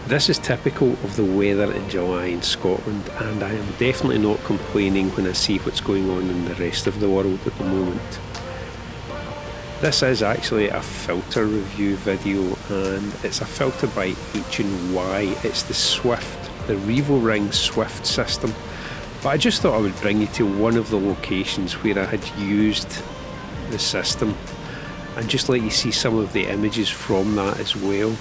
This is typical of the weather in July in Scotland, and I am definitely not complaining when I see what's going on in the rest of the world at the moment. This is actually a filter review video, and it's a filter by H&Y. It's the Revoring Swift System. But I just thought I would bring you to one of the locations where I had used the system and just let you see some of the images from that as well.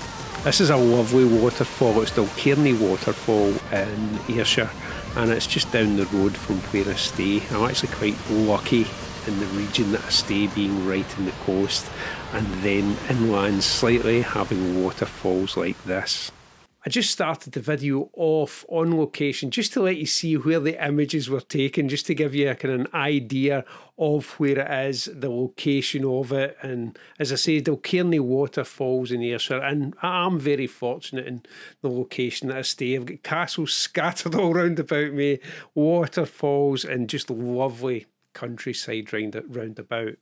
This is a lovely waterfall. It's the Kilkenny waterfall in Ayrshire, and it's just down the road from where I stay. I'm actually quite lucky in the region that I stay, being right in the coast and then inland slightly, having waterfalls like this. I just started the video off on location just to let you see where the images were taken, just to give you a kind of an idea of where it is, the location of it. And as I say, the Kilkenny waterfalls in Ayrshire, and I'm very fortunate in the location that I stay. I've got castles scattered all round about me, waterfalls, and just lovely countryside round about.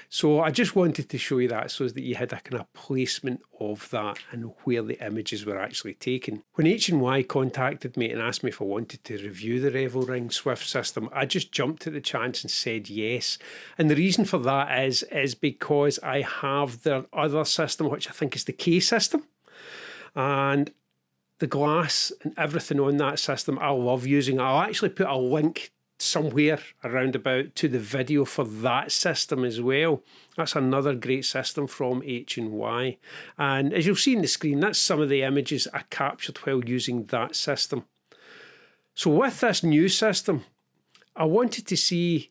So I just wanted to show you that so that you had a kind of placement of that and where the images were actually taken. When H&Y contacted me and asked me if I wanted to review the Revoring Swift system, I just jumped at the chance and said yes. And the reason for that is because I have their other system, which I think is the K system. And the glass and everything on that system I love using. I'll actually put a link somewhere around about to the video for that system as well. That's another great system from H&Y, and as you'll see in the screen, that's some of the images I captured while using that system. So with this new system, I wanted to see,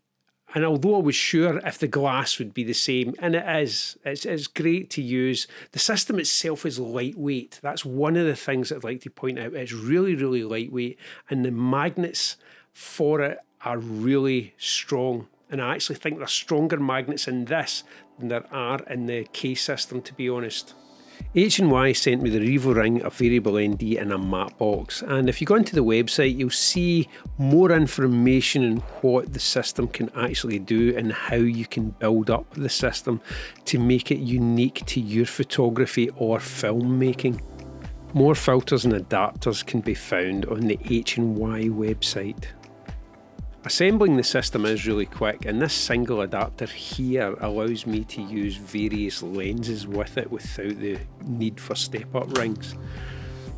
and although I was sure if the glass would be the same, and it is, it's great to use. The system itself is lightweight. That's one of the things I'd like to point out. It's really, really lightweight, and the magnets for it are really strong, and I actually think there's stronger magnets in this than there are in the K system, to be honest. H&Y sent me the Revoring, a variable ND and a map box, and if you go onto the website you'll see more information on what the system can actually do and how you can build up the system to make it unique to your photography or filmmaking. More filters and adapters can be found on the H&Y website. Assembling the system is really quick, and this single adapter here allows me to use various lenses with it without the need for step-up rings.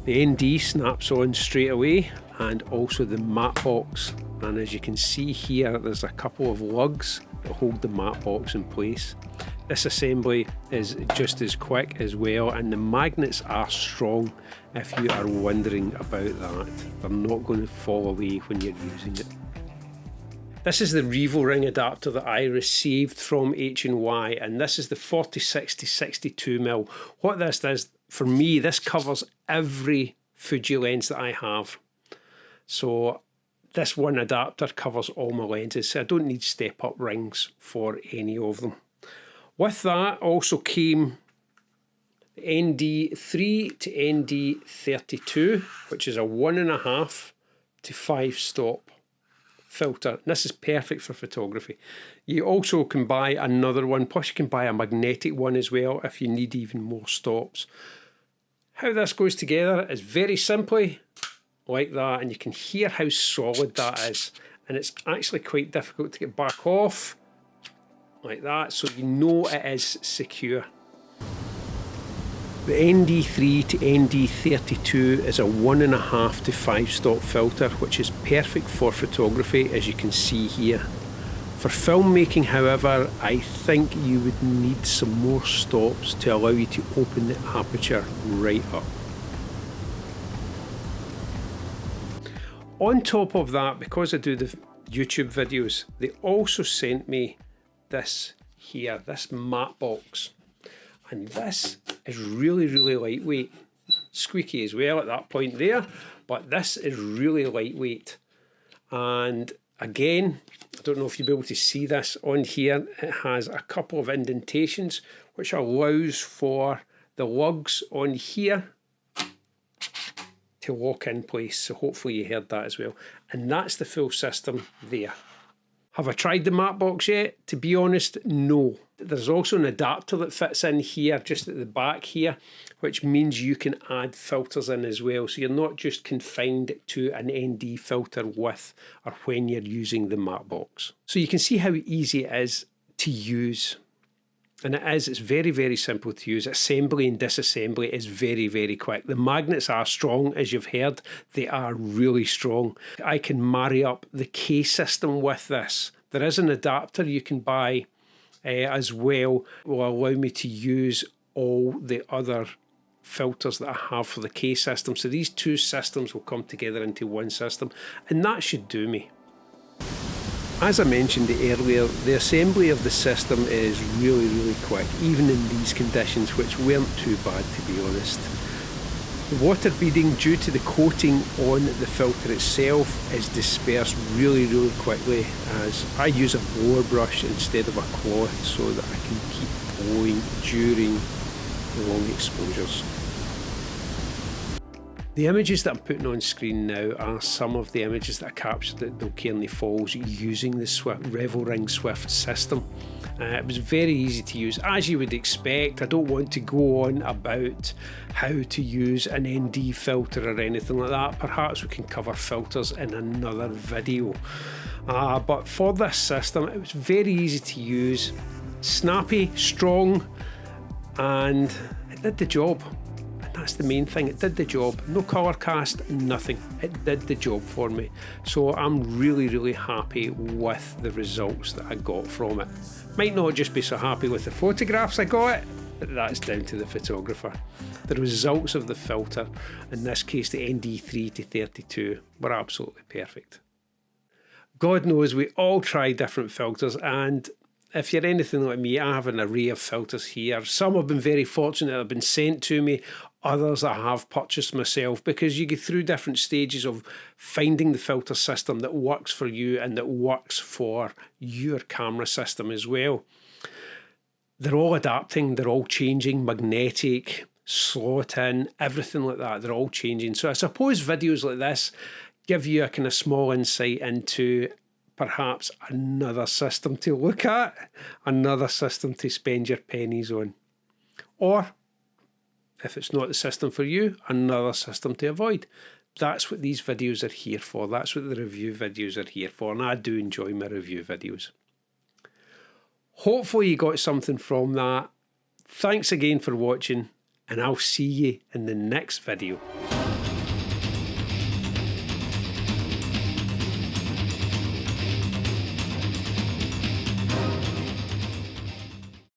The ND snaps on straight away, and also the map box, and as you can see here there's a couple of lugs that hold the map box in place. This assembly is just as quick as well, and the magnets are strong if you are wondering about that. They're not going to fall away when you're using it. This is the Revoring adapter that I received from H&Y, and this is the 40-60-62mm. What this does, for me, this covers every Fuji lens that I have. So this one adapter covers all my lenses, so I don't need step-up rings for any of them. With that also came the ND3 to ND32, which is a 1.5 to 5 stop filter. This is perfect for photography. You also can buy another one, plus you can buy a magnetic one as well if you need even more stops. How this goes together is very simply like that, and you can hear how solid that is, and it's actually quite difficult to get back off like that, so you know it is secure. The ND3 to ND32 is a 1.5 to 5 stop filter, which is perfect for photography, as you can see here. For filmmaking, however, I think you would need some more stops to allow you to open the aperture right up. On top of that, because I do the YouTube videos, they also sent me this here, this map box. And this is really, really lightweight. Squeaky as well at that point there, but this is really lightweight. And again, I don't know if you'll be able to see this on here, it has a couple of indentations which allows for the lugs on here to lock in place. So hopefully you heard that as well. And that's the full system there. Have I tried the matte box yet? To be honest, no. There's also an adapter that fits in here, just at the back here, which means you can add filters in as well. So you're not just confined to an ND filter with or when you're using the matte box. So you can see how easy it is to use. And it's very, very simple to use. Assembly and disassembly is very, very quick. The magnets are strong, as you've heard. They are really strong. I can marry up the K system with this. There is an adapter you can buy as well. It will allow me to use all the other filters that I have for the K system. So these two systems will come together into one system, and that should do me. As I mentioned earlier, the assembly of the system is really, really quick, even in these conditions, which weren't too bad, to be honest. The water beading, due to the coating on the filter itself, is dispersed really, really quickly, as I use a blower brush instead of a cloth so that I can keep blowing during the long exposures. The images that I'm putting on screen now are some of the images that I captured at Kilkenny Falls using the Revoring Swift system. It was very easy to use, as you would expect. I don't want to go on about how to use an ND filter or anything like that. Perhaps we can cover filters in another video. But for this system, it was very easy to use, snappy, strong, and it did the job. That's the main thing. It did the job. No colour cast, nothing. It did the job for me. So I'm really, really happy with the results that I got from it. Might not just be so happy with the photographs I got, but that's down to the photographer. The results of the filter, in this case the ND3 to 32, were absolutely perfect. God knows we all try different filters, and if you're anything like me, I have an array of filters here. Some have been very fortunate that have been sent to me. Others I have purchased myself, because you go through different stages of finding the filter system that works for you and that works for your camera system as well. They're all adapting, they're all changing, magnetic, slot in, everything like that. They're all changing. So I suppose videos like this give you a kind of small insight into perhaps another system to look at, another system to spend your pennies on. Or, if it's not the system for you, another system to avoid. That's what these videos are here for. That's what the review videos are here for, and I do enjoy my review videos. Hopefully you got something from that. Thanks again for watching, and I'll see you in the next video.